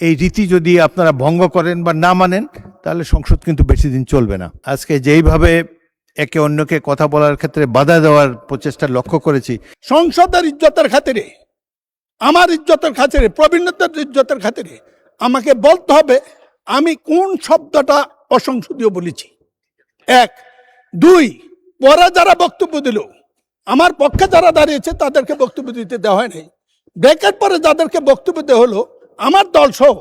এই রীতি যদি আপনারা ভঙ্গ করেন বা না মানেন তাহলে সংসদ কিন্তু বেশি দিন চলবে না। আজকে যেইভাবে একে অন্যকে কথা বলার ক্ষেত্রে বাধা দেওয়ার প্রচেষ্টা লক্ষ্য করেছি, সংসদের ইজ্জতের খাতিরে, আমার ইজ্জতের খাতিরে, প্রবীণতার ইজ্জতের খাতিরে আমাকে বলতে হবে আমি কোন শব্দটা অসংসদীয় বলেছি। এক, দুই, পরে যারা বক্তব্য দিল, আমার পক্ষে যারা দাঁড়িয়েছে তাদেরকে বক্তব্য দিতে দেওয়া হয় নাই। ব্রেকের পরে যাদেরকে বক্তব্য দেওয়া হলো, আমার দল সহ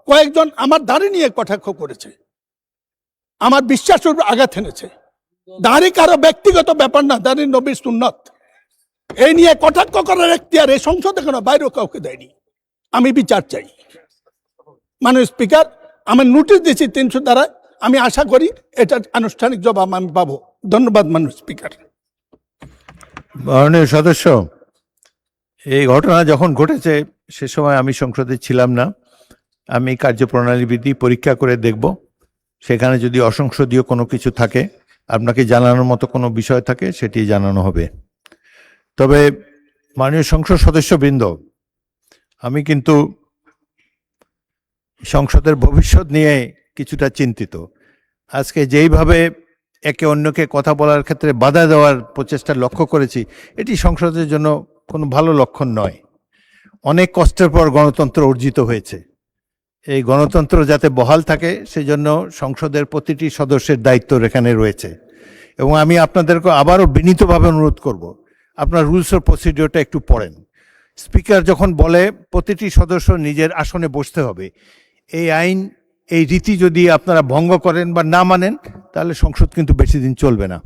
কয়েকজন আমার দাড়ি নিয়ে কটাক্ষ করেছে, আমার বিশ্বাসের আঘাত এনেছে। দাড়ি কারো ব্যক্তিগত ব্যাপার না, দাড়ি নবীর সুন্নত। এই নিয়ে কটাক্ষ করার এখতিয়ার এই সংসদে কেন বাইরেও কাউকে দেয়নি। আমি বিচার চাই। মাননীয় স্পিকার, আমি নোটিশ দিয়েছি 300 দ্বারা, আমি আশা করি এটার আনুষ্ঠানিক জবাব আমি পাবো। ধন্যবাদ মাননীয় স্পিকার। মাননীয় সদস্য, এই ঘটনা যখন ঘটেছে সে সময় আমি সংসদে ছিলাম না। আমি কার্যপ্রণালী বিধি পরীক্ষা করে দেখব, সেখানে যদি অসংসদীয় কোনো কিছু থাকে, আপনাকে জানানোর মতো কোনো বিষয় থাকে, সেটি জানানো হবে। তবে মাননীয় সংসদ সদস্যবৃন্দ, আমি কিন্তু সংসদের ভবিষ্যৎ নিয়ে কিছুটা চিন্তিত। আজকে যেইভাবে একে অন্যকে কথা বলার ক্ষেত্রে বাধা দেওয়ার প্রচেষ্টা লক্ষ্য করেছি, এটি সংসদের জন্য কোনো ভালো লক্ষণ নয়। অনেক কষ্টের পর গণতন্ত্র অর্জিত হয়েছে। এই গণতন্ত্র যাতে বহাল থাকে সেজন্য সংসদের প্রতিটি সদস্যের দায়িত্ব এখানে রয়েছে। এবং আমি আপনাদেরকে আবারও বিনীতভাবে অনুরোধ করব, আপনার রুলস অফ প্রসিডিওরটা একটু পড়েন। স্পিকার যখন বলে প্রতিটি সদস্য নিজের আসনে বসতে হবে, এই আইন, এই রীতি যদি আপনারা ভঙ্গ করেন বা না মানেন তাহলে সংসদ কিন্তু বেশি দিন চলবে না।